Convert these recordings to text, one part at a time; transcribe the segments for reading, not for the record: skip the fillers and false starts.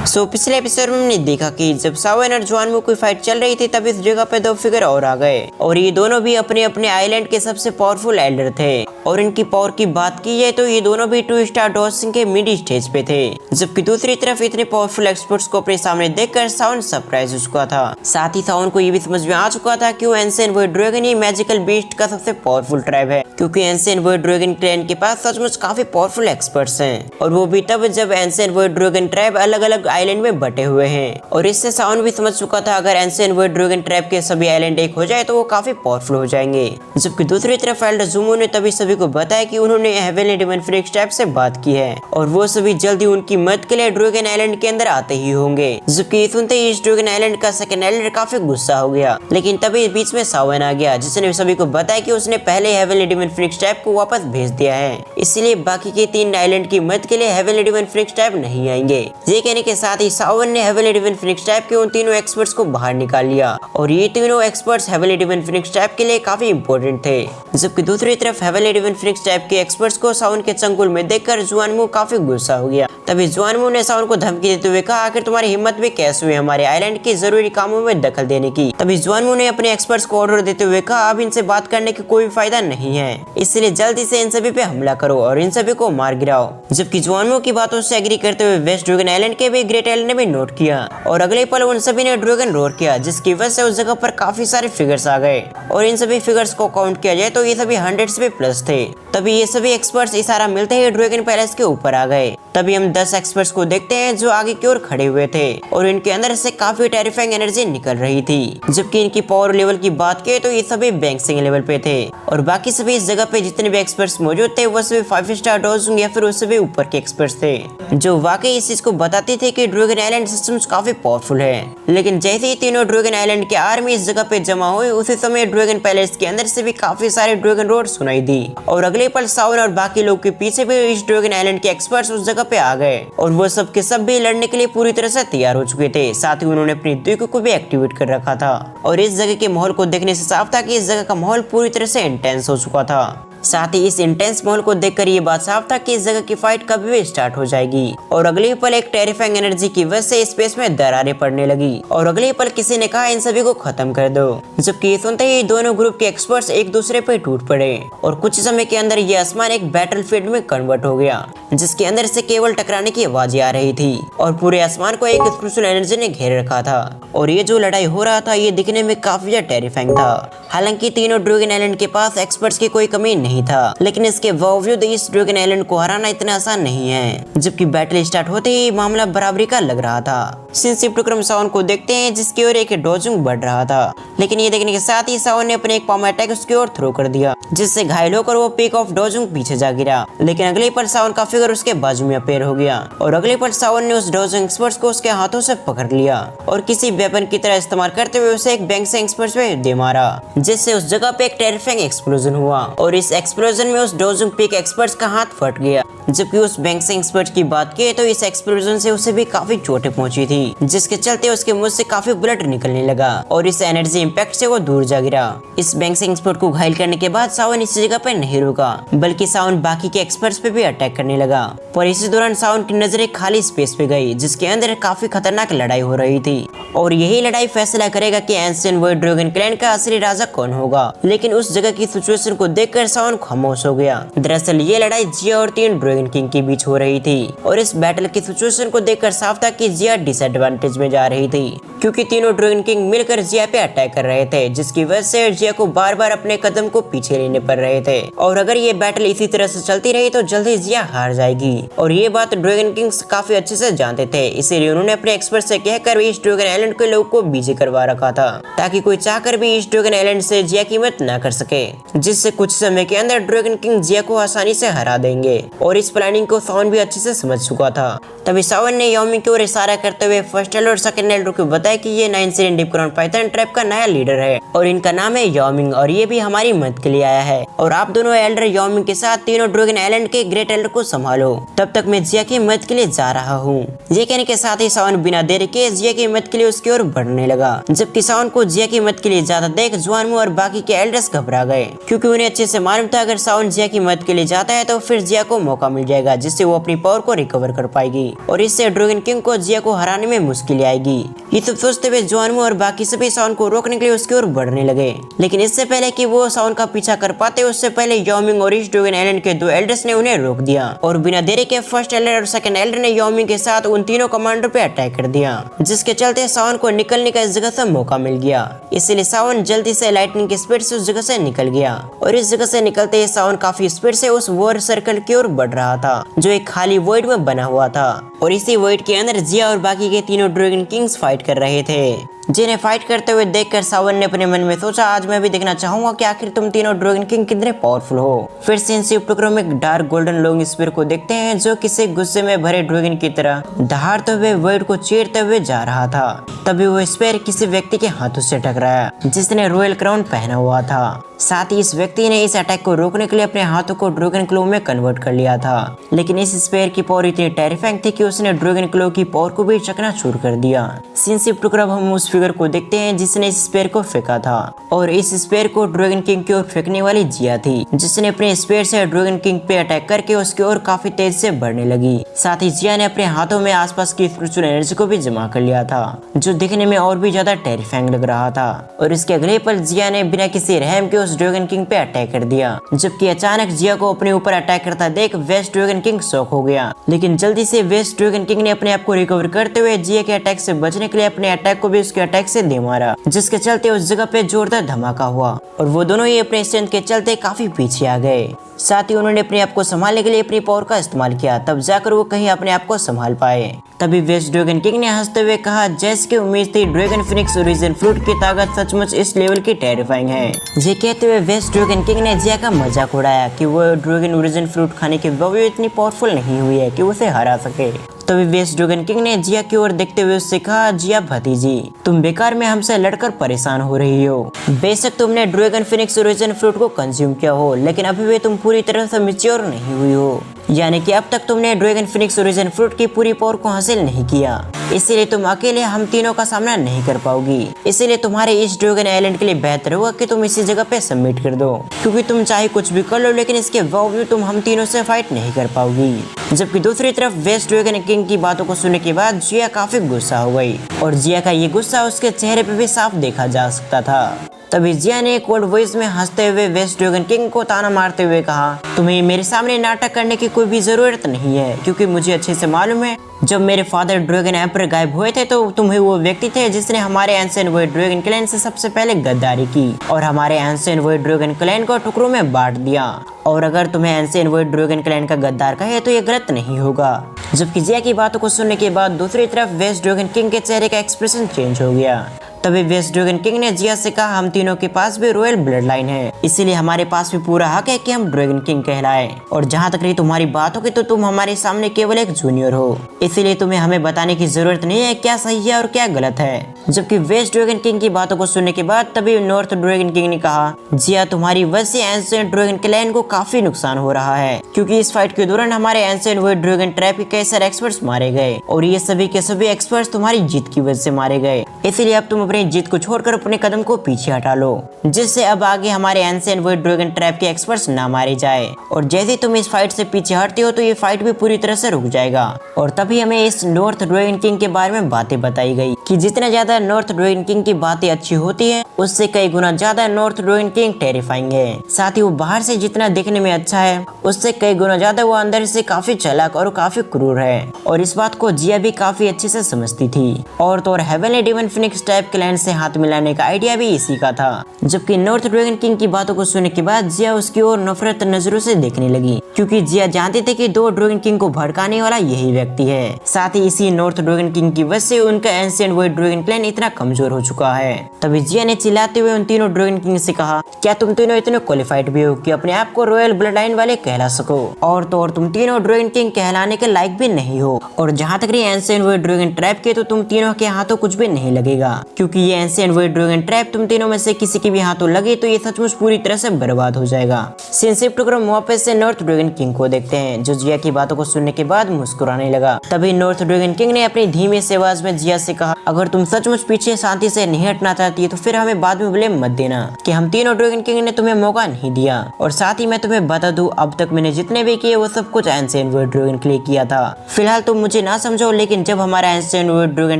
पिछले एपिसोड में हमने देखा कि जब सावन और जुआनमू की फाइट चल रही थी तब इस जगह पे दो फिगर और आ गए और ये दोनों भी अपने अपने आइलैंड के सबसे पावरफुल एल्डर थे। और इनकी पावर की बात की जाए तो ये दोनों भी 2 स्टार डॉसिंग के मिड स्टेज पे थे, जबकि दूसरी तरफ इतने पावरफुल एक्सपर्ट्स को अपने सामने देखकर सावन सरप्राइज हो चुका था। साथ ही सावन को ये भी समझ में आ चुका था कि वो एंशिएंट वॉइड ड्रैगन ही मैजिकल बीस्ट का सबसे पावरफुल ट्राइब है, क्योंकि एंशिएंट वॉइड ड्रैगन क्लैन के पास सचमुच काफी पावरफुल एक्सपर्ट्स हैं, और वो भी तब जब एंशिएंट वॉइड ड्रैगन ट्राइब अलग अलग आइलैंड में बटे हुए हैं। और इससे सावन भी समझ चुका था अगर एंशिएंट वॉइड ड्रैगन ट्राइब के सभी आइलैंड एक हो जाए तो वो काफी पावरफुल हो जाएंगे। जबकि दूसरी तरफ एल्डर जुमो ने तभी सभी को बताया कि उन्होंने हेवनली डेमन फ्रिक्स ट्राइब से बात की है और वो सभी जल्दी उनकी मदद के लिए ड्रैगन आइलैंड के अंदर आते ही होंगे। जबकि सुनते ही इस ड्रैगन आइलैंड का सेकंड एल्डर काफी गुस्सा हो गया, लेकिन तभी बीच में सावन आ गया जिसने सभी को बताया कि उसने पहले हेवनली डेमन फ्रिक्स ट्राइब को वापस भेज दिया है, इसलिए बाकी के 3 आइलैंड की मदद के लिए हेवनली डेमन फ्रिक्स ट्राइब नहीं आएंगे। ये कहने के साथ ही सावन ने हेवनली डेमन फ्रिक्स ट्राइब के उन तीनों एक्सपर्ट्स को बाहर निकाल लिया और ये तीनों एक्सपर्ट्स हेवनली डेमन फ्रिक्स ट्राइब के लिए काफी इंपॉर्टेंट थे। जबकि दूसरी तरफ हेवनली डेमन फ्रिक्स ट्राइब के एक्सपर्ट्स को सावन के चंगुल में देखकर जुआनमू काफी गुस्सा हो गया। तभी जुआनमू ने सावन को धमकी देते हुए कहा आखिर तुम्हारी हिम्मत भी कैसे हुई हमारे आइलैंड के जरूरी कामों में दखल देने की। तभी जुआनमू ने अपने एक्सपर्ट्स को ऑर्डर देते हुए कहा अब इनसे बात करने की कोई फायदा नहीं है, इसलिए जल्दी से इन सभी पे हमला करो और इन सभी को मार गिराओ। जबकि जुआनमू की बातों से एग्री करते हुए वेस्ट ड्रैगन आइलैंड के भी ग्रेट आइलैंड ने भी नोट किया और अगले पल उन सभी ने ड्रैगन रोर किया, जिसकी वजह से उस जगह पर काफी सारे फिगर्स आ गए और इन सभी फिगर्स को काउंट किया जाए तो ये सभी 100 से भी प्लस थे। तभी ये सभी एक्सपर्ट्स इशारा मिलते ही ड्रैगन पैलेस के ऊपर आ गए। तभी हम 10 एक्सपर्ट्स को देखते हैं जो आगे की ओर खड़े हुए थे और इनके अंदर से काफी टेरिफाइंग एनर्जी निकल रही थी। जबकि इनकी पावर लेवल की बात की तो ये सभी बैंक्सिंग लेवल पे थे और बाकी सभी इस जगह पे जितने भी एक्सपर्ट्स मौजूद थे वो सभी 5 स्टार डॉजिंग या फिर उससे भी ऊपर के एक्सपर्ट्स थे, जो वाकई इस चीज को बताते थे कि ड्रैगन आइलैंड सिस्टम्स काफी पावरफुल है। लेकिन जैसे ही तीनों ड्रैगन आइलैंड की आर्मी इस जगह पे जमा हुई उसी समय ड्रैगन पैलेस के अंदर से भी काफी सारे ड्रैगन रोड सुनाई दी और अगले पल सावन और बाकी लोग के पीछे भी इस ड्रैगन आइलैंड के एक्सपर्ट्स उस जगह पे आ गए और वो सब के सब भी लड़ने के लिए पूरी तरह से तैयार हो चुके थे। साथ ही उन्होंने अपनी द्वीप को भी एक्टिवेट कर रखा था और इस जगह के माहौल को देखने से साफ था कि इस जगह का माहौल पूरी तरह से इंटेंस हो चुका था। साथ ही इस इंटेंस माहौल को देखकर ये बात साफ था कि इस जगह की फाइट कभी भी स्टार्ट हो जाएगी और अगले पल एक टेरिफाइंग एनर्जी की वजह से स्पेस में दरारें पड़ने लगी और अगले पल किसी ने कहा इन सभी को खत्म कर दो। जबकि ये सुनते ही दोनों ग्रुप के एक्सपर्ट्स एक दूसरे पर टूट पड़े और कुछ समय के अंदर ये आसमान एक बैटलफील्ड में कन्वर्ट हो गया, जिसके अंदर से केवल टकराने की आवाजें आ रही थी और पूरे आसमान को एक स्पिरिचुअल एनर्जी ने घेर रखा था और ये जो लड़ाई हो रहा था ये दिखने में काफी ज्यादा टेरिफाइंग था। हालांकि तीनों ड्रैगन आइलैंड के पास एक्सपर्ट्स की कोई कमी नहीं था, लेकिन इसके बावजूद इस ड्रैगन आइलैंड को हराना इतना आसान नहीं है। जबकि बैटल स्टार्ट होते ही मामला बराबरी का लग रहा था। सिंसिप टुकरम सावन को देखते हैं जिसकी ओर एक डोजिंग बढ़ रहा था, लेकिन ये देखने के साथ ही सावन ने अपने एक पाम अटैक उसकी ओर थ्रो कर दिया, जिससे घायल होकर वो पीक ऑफ डोजिंग पीछे जा गिरा। लेकिन अगले पल सावन का फिगर उसके बाजू में अपेयर हो गया और अगले पल सावन ने उस डोजिंग एक्सपर्ट को उसके हाथों से पकड़ लिया और किसी वेपन की तरह इस्तेमाल करते हुए उसे एक बैंक से एक्सपर्ट पे दे मारा, जिससे उस जगह पे एक टेरिफाइंग एक्सप्लोजन हुआ और इस एक्सप्लोजन में उस डोजिंग पीक एक्सपर्ट का हाथ फट गया। जबकि उस बैंक से एक्सपर्ट की बात की तो इस एक्सप्लोजन से उसे भी काफी चोटें पहुंची थी, जिसके चलते उसके मुंह से काफी ब्लड निकलने लगा और इस एनर्जी इंपैक्ट से वो दूर जा गिरा। इस बैंक से एक्सपर्ट को घायल करने के बाद सावन इस जगह पर नहीं रुका, बल्कि सावन बाकी के एक्सपर्ट्स पे भी अटैक करने लगा। पर इसी दौरान सावन की नजर एक खाली स्पेस पे गई जिसके अंदर काफी खतरनाक लड़ाई हो रही थी और यही लड़ाई फैसला करेगा कि एंशिएंट वॉइड ड्रैगन क्लैन का असली राजा कौन होगा। लेकिन उस जगह की सिचुएशन को देखकर सावन खामोश हो गया। दरअसल ये लड़ाई जिया और 3 ड्रैगन किंग के बीच हो रही थी और इस बैटल की सिचुएशन को देखकर साफ था कि जिया डिसएडवांटेज में जा रही थी, क्योंकि तीनों ड्रैगन किंग मिलकर जिया पे अटैक कर रहे थे, जिसकी वजह से जिया को बार बार अपने कदम को पीछे लेने पड़ रहे थे और अगर ये बैटल इसी तरह से चलती रही तो जल्दी जिया हार जाएगी और ये बात ड्रैगन किंग्स काफी अच्छे से जानते थे। इसीलिए उन्होंने अपने एक्सपर्ट से कहकर इस ड्रैगन आइलैंड के लोग को बिजी करवा रखा था ताकि कोई चाहकर भी इस ड्रैगन आइलैंड से जिया की मदद न कर सके, जिससे कुछ समय के अंदर ड्रैगन किंग जिया को आसानी से हरा देंगे और इस प्लानिंग को सावन भी अच्छे से समझ चुका था। तभी सावन ने याओमिंग की ओर इशारा करते हुए फर्स्ट एल्डर और सेकंड एल्डर को बताया है कि ये 9 Syrian deep crown Python tribe का नया लीडर है और इनका नाम है याओमिंग और ये भी हमारी मदद के लिए आया है। और आप दोनों एल्डर याओमिंग के साथ तीनों ड्रैगन आइलैंड के ग्रेट एल्डर को संभालो, तब तक मैं जिया की मदद के लिए जा रहा हूँ। ये कहने के साथ ही सावन बिना देरी के जिया की मदद के लिए उसकी ओर बढ़ने लगा। जबकि सावन को जिया की मदद के लिए जाता देख जुआनमू और बाकी के एल्डर्स घबरा गए, क्योंकि उन्हें अच्छे से मालूम था अगर सावन जिया की मदद के लिए जाता है तो फिर जिया को मौका मिल जाएगा जिससे वो अपनी पावर को रिकवर कर पाएगी और इससे ड्रैगन किंग को जिया को हराने में मुश्किल आएगी। ये सब सोचते हुए जुआनमू और बाकी सभी सावन को रोकने के लिए उसकी ओर बढ़ने लगे, लेकिन इससे पहले कि वो सावन का पीछा कर पाते उससे पहले याओमिंग और ईस्ट ड्रैगन आइलैंड के 2 एल्डर्स ने उन्हें रोक दिया और बिना देरी के फर्स्ट एल्डर और सेकंड एल्डर ने याओमिंग के साथ उन तीनों कमांडर पे अटैक कर दिया, जिसके चलते सावन को निकलने का इस जगह से मौका मिल गया। इसलिए सावन जल्दी से लाइटनिंग की स्पीड से उस जगह से निकल गया और इस जगह से निकलते ही सावन काफी स्पीड से उस वॉर सर्कल की ओर बढ़ रहा था जो एक खाली वॉइड में बना हुआ था और इसी वॉइड के अंदर जिया और बाकी के तीनों ड्रैगन किंग्स फाइट कर रहे थे। जिन्हें फाइट करते हुए देखकर सावन ने अपने मन में सोचा आज मैं भी देखना चाहूंगा कि आखिर तुम तीनों ड्रैगन किंग कितने पावरफुल हो। फिर से इन शिव टुकड़ों में डार्क गोल्डन लॉन्ग स्पीयर को देखते हैं जो किसी गुस्से में भरे ड्रैगन की तरह दहाड़ते हुए वर्ल्ड को चीरते हुए जा रहा था। तभी वो स्पीयर किसी व्यक्ति के हाथों से टकराया जिसने रॉयल क्राउन पहना हुआ था। साथ ही इस व्यक्ति ने इस अटैक को रोकने के लिए अपने हाथों को ड्रैगन क्लो में कन्वर्ट कर लिया था, लेकिन इस स्पेयर की पावर इतनी टेरिफाइंग थी कि उसने ड्रैगन क्लो की पावर को भी चकनाचूर कर दिया। सिंसिव टुकड़ा हम उस फिगर को देखते हैं जिसने इस स्पेयर को फेंका था और इस स्पेयर को ड्रैगन किंग की ओर फेंकने वाली जिया थी, जिसने अपने स्पेयर से ड्रैगन किंग पे अटैक करके उसकी ओर काफी तेज से बढ़ने लगी। साथ ही जिया ने अपने हाथों में आसपास की स्पिरिचुअल एनर्जी को भी जमा कर लिया था जो दिखने में और भी ज्यादा टेरिफाइंग लग रहा था और इसके अगले पल जिया ने बिना किसी रहम के उस ड्रैगन किंग पे अटैक कर दिया। जबकि अचानक जिया को अपने ऊपर अटैक करता देख वेस्ट ड्रैगन किंग शॉक हो गया, लेकिन जल्दी से वेस्ट ड्रैगन किंग ने अपने आप को रिकवर करते हुए जिया के अटैक से बचने के लिए अपने अटैक को भी उसके अटैक से दे मारा, जिसके चलते उस जगह पे जोरदार धमाका हुआ और वो दोनों ही अपने स्ट्रेंथ के चलते काफी पीछे आ गए। साथ ही उन्होंने अपने आप को संभालने के लिए अपनी पावर का इस्तेमाल किया, तब जाकर वो कहीं अपने आप को संभाल पाए। तभी वेस्ट ड्रैगन किंग ने हंसते हुए कहा जैसे की उम्मीद थी ड्रैगन फिनिक्स ओरिजिन फ्रूट की ताकत सचमुच इस लेवल की टेरिफाइंग है। ये कहते हुए वेस्ट ड्रैगन किंग ने जिया का मजाक उड़ाया कि वो ड्रैगन ओरिजिन फ्रूट खाने के बावजूद इतनी पावरफुल नहीं हुई है कि उसे हरा सके। तभी वेस्ट ड्रैगन किंग ने जिया की ओर देखते हुए उससे कहा जिया भतीजी तुम बेकार में हमसे लड़कर परेशान हो रही हो। बेशक तुमने ड्रैगन फिनिक्स ओरिजिन फ्रूट को कंज्यूम किया हो लेकिन अभी भी तुम पूरी तरह से मैच्योर नहीं हुई हो, यानी कि अब तक तुमने ड्रैगन फिनिक्स ओरिजिन फ्रूट की पूरी पावर को हासिल नहीं किया, इसीलिए तुम अकेले हम तीनों का सामना नहीं कर पाओगी। इसीलिए तुम्हारे इस ड्रैगन आइलैंड के लिए बेहतर होगा कि तुम इसी जगह पे सबमिट कर दो, क्योंकि तुम चाहे कुछ भी कर लो लेकिन इसके बावजूद तुम हम तीनों से फाइट नहीं कर पाओगी। जबकि दूसरी तरफ वेस्ट ड्रैगन किंग की बातों को सुनने के बाद जिया काफी गुस्सा हो गई और जिया का ये गुस्सा उसके चेहरे पे भी साफ देखा जा सकता था। तभी जिया ने कोड वॉइस में हंसते हुए वेस्ट ड्रैगन किंग को ताना मारते हुए कहा तुम्हें मेरे सामने नाटक करने की कोई भी जरूरत नहीं है, क्योंकि मुझे अच्छे से मालूम है जब मेरे फादर ड्रैगन एम्पर गायब हुए थे तो तुम्हें वो व्यक्ति थे जिसने हमारे एंशिएंट वॉइड ड्रैगन क्लैन से सबसे पहले गद्दारी की और हमारे एंशिएंट वॉइड ड्रैगन क्लैन को टुकड़ों में बांट दिया। और अगर तुम्हें एंशिएंट वॉइड ड्रैगन क्लैन का गद्दार कहे तो ये गलत नहीं होगा। जबकि जिया की बातों को सुनने के बाद दूसरी तरफ वेस्ट ड्रैगन किंग के चेहरे का एक्सप्रेशन चेंज हो गया। तभी वेस्ट ड्रैगन किंग ने जिया से कहा हम तीनों के पास भी रॉयल ब्लड लाइन है, इसीलिए हमारे पास भी पूरा हक है कि हम ड्रैगन किंग कहलाए। और जहाँ तक रही तुम्हारी बात होगी तो तुम हमारे सामने केवल एक जूनियर हो, इसीलिए तुम्हें हमें बताने की जरूरत नहीं है क्या सही है और क्या गलत है। जबकि वेस्ट ड्रैगन किंग की बातों को सुनने के बाद तभी नॉर्थ ड्रैगन किंग ने कहा जिया तुम्हारी वजह से एंशिएंट ड्रैगन क्लैन को काफी नुकसान हो रहा है, क्योंकि इस फाइट के दौरान हमारे एंशिएंट वॉइड ड्रैगन ट्रैप के कई सारे एक्सपर्ट्स मारे गए और ये सभी के सभी एक्सपर्ट्स तुम्हारी जीत की वजह से मारे गए। इसलिए अब तुम अपनी जीत को छोड़कर अपने कदम को पीछे हटा लो, जिससे अब आगे हमारे एंशिएंट वॉइड ड्रैगन ट्रैप के एक्सपर्ट्स ना मारे जाए। और जैसे तुम इस फाइट से पीछे हटते हो तो ये फाइट भी पूरी तरह से रुक जाएगा। और तभी हमें इस नॉर्थ ड्रैगन किंग के बारे में बातें बताई गई कि जितना ज्यादा नॉर्थ ड्रैगन किंग की बातें अच्छी होती है उससे कई गुना ज्यादा नॉर्थ ड्रैगन किंग टेरिफाइंग है। साथ ही वो बाहर से जितना दिखने में अच्छा है उससे कई गुना ज्यादा वो अंदर से काफी चालाक और काफी क्रूर है। और इस बात को जिया भी काफी अच्छे से समझती थी। और तो और heavenly demon phoenix type clan से हाथ मिलाने का आइडिया भी इसी का था। जबकि नॉर्थ ड्रैगन किंग की बातों को सुनने के बाद जिया उसकी ओर नफरत नजरों से देखने लगी, क्योंकि जिया जानते थे कि दो ड्रैगन किंग को भड़काने वाला यही व्यक्ति है। साथ ही इसी नॉर्थ ड्रैगन किंग की वजह से उनका एंशिएंट वॉइड ड्रैगन क्लैन इतना कमजोर हो चुका है। तभी जिया ने चिल्लाते हुए उन तीनों ड्रैगन किंग से कहा, क्या तुम तीनों इतने क्वालिफाइड भी हो कि अपने आप को रॉयल ब्लड लाइन वाले कहला सको? और तो और तुम तीनों ड्रैगन किंग कहलाने के लायक भी नहीं हो। और जहाँ तक ये एंशिएंट वॉइड ड्रैगन ट्रैप के, तो तुम तीनों के हाथों कुछ भी नहीं लगेगा, क्योंकि ये एंशिएंट वॉइड ड्रैगन ट्रैप तुम तीनों में से किसी के भी हाथों लगे तो ये सचमुच पूरी तरह से बर्बाद हो जाएगा। सीन शिफ्ट करो वापस से नॉर्थ ड्रैगन किंग को देखते हैं, जो जिया की बातों को सुनने के बाद मुस्कुराने लगा। तभी नॉर्थ ड्रैगन किंग ने अपनी धीमी से आवाज में जिया से कहा, अगर तुम सचमुच पीछे शांति से नहीं हटना चाहती है तो फिर हमें बाद में ब्लेम मत देना कि हम तीनों ड्रैगन किंग ने तुम्हें मौका नहीं दिया। और साथ ही मैं तुम्हें बता दूं, अब तक मैंने जितने भी किए वो सब कुछ एंशिएंट वॉइड ड्रैगन के लिए किया था। फिलहाल तुम मुझे ना समझो, लेकिन जब हमारा एंशिएंट वॉइड ड्रैगन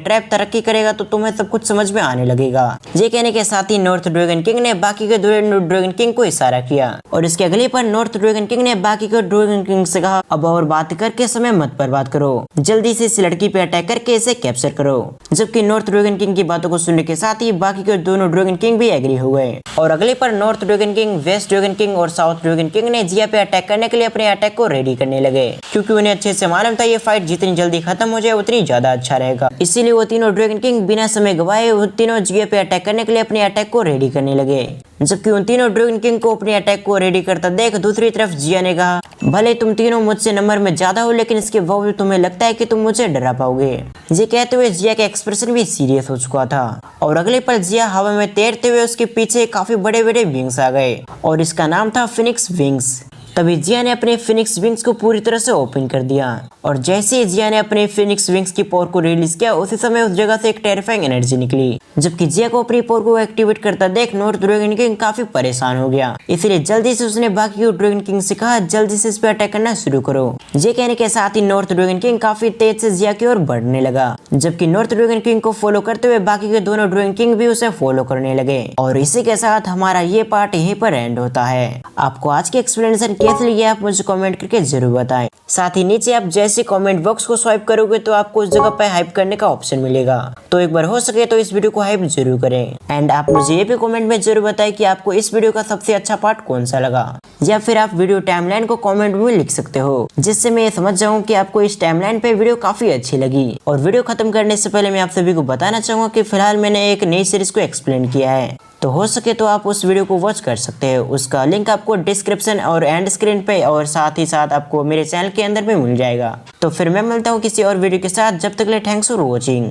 ट्रैप तरक्की करेगा तो तुम्हें सब कुछ समझ में आने लगेगा। ये कहने के साथ ही नॉर्थ ड्रैगन किंग ने बाकी के ड्रैगन किंग को इशारा किया और इसके अगले पर नॉर्थ ड्रैगन किंग ने बाकी के ड्रैगन किंग से कहा, अब और बात करके समय मत बर्बाद करो, जल्दी से इस लड़की पे अटैक करके इसे कैप्चर करो। जबकि नॉर्थ ड्रैगन किंग की बातों को सुनने के साथ ही बाकी के दोनों ड्रैगन किंग भी एग्री हो गए। और अगले पर north dragon king, west dragon king और साउथ ड्रैगन किंग ने जिया पे अटैक करने के लिए अपने अटैक को रेडी करने लगे, क्योंकि उन्हें अच्छे से मालूम था ये फाइट जितनी जल्दी खत्म हो जाए उतनी ज्यादा अच्छा रहेगा। इसीलिए वो तीनों ड्रैगन किंग बिना समय गवाए उन तीनों जिया पे अटैक करने के लिए अपने अटैक को रेडी करने लगे। जबकि उन तीनों ड्रैगन किंग को अपने अटैक को रेडी करता देख दूसरी तरफ जिया ने कहा, भले तुम तीनों मुझसे नंबर में ज्यादा हो, लेकिन इसके बावजूद तुम्हें लगता है कि तुम मुझे डरा पाओगे। ये कहते हुए जिया का एक्सप्रेशन भी सीरियस हो चुका था। और अगले पल जिया हवा में तैरते हुए उसके पीछे काफी बड़े बड़े विंग्स आ गए और इसका नाम था फिनिक्स विंग्स। तभी जिया ने अपने फिनिक्स विंग्स को पूरी तरह से ओपन कर दिया और जैसे ही जिया ने अपने फिनिक्स विंग्स की पावर को रिलीज किया, उसी समय उस जगह से एक टेरिफाइंग एनर्जी निकली। जबकि जिया को अपनी पावर को एक्टिवेट करता देख नॉर्थ ड्रैगन किंग काफी परेशान हो गया, इसलिए जल्दी से उसने बाकी के ड्रैगन किंग से कहा, जल्दी से इस पे अटैक करना शुरू करो। ये कहने के साथ ही नॉर्थ ड्रैगन किंग काफी तेज से जिया की ओर बढ़ने लगा, जबकि नॉर्थ ड्रैगन किंग को फॉलो करते हुए बाकी के दोनों ड्रैगन किंग भी उसे फॉलो करने लगे। और इसी के साथ हमारा ये पार्ट यहीं पर एंड होता है। आपको आज की एक्सप्लेनेशन कैसी लगी आप मुझे कमेंट करके जरूर बताएं। साथ ही नीचे आप जैसे कमेंट बॉक्स को स्वाइप करोगे तो आपको उस जगह पे हाइप करने का ऑप्शन मिलेगा, तो एक बार हो सके तो इस वीडियो को हाइप जरूर करें। एंड आप मुझे ये भी कमेंट में जरूर बताएं कि आपको इस वीडियो का सबसे अच्छा पार्ट कौन सा लगा, या फिर आप वीडियो टाइमलाइन को कमेंट में लिख सकते हो, जिससे मैं समझ जाऊँ कि आपको इस टाइमलाइन पे वीडियो काफी अच्छी लगी। और वीडियो खत्म करने से पहले मैं आप सभी को बताना चाहूंगा कि फिलहाल मैंने एक नई सीरीज को एक्सप्लेन किया है, तो हो सके तो आप उस वीडियो को वॉच कर सकते हो। उसका लिंक आपको डिस्क्रिप्शन और एंड स्क्रीन पे और साथ ही साथ आपको मेरे चैनल के अंदर भी मिल जाएगा। तो फिर मैं मिलता हूँ किसी और वीडियो के साथ, जब तक के लिए थैंक्स फॉर वॉचिंग।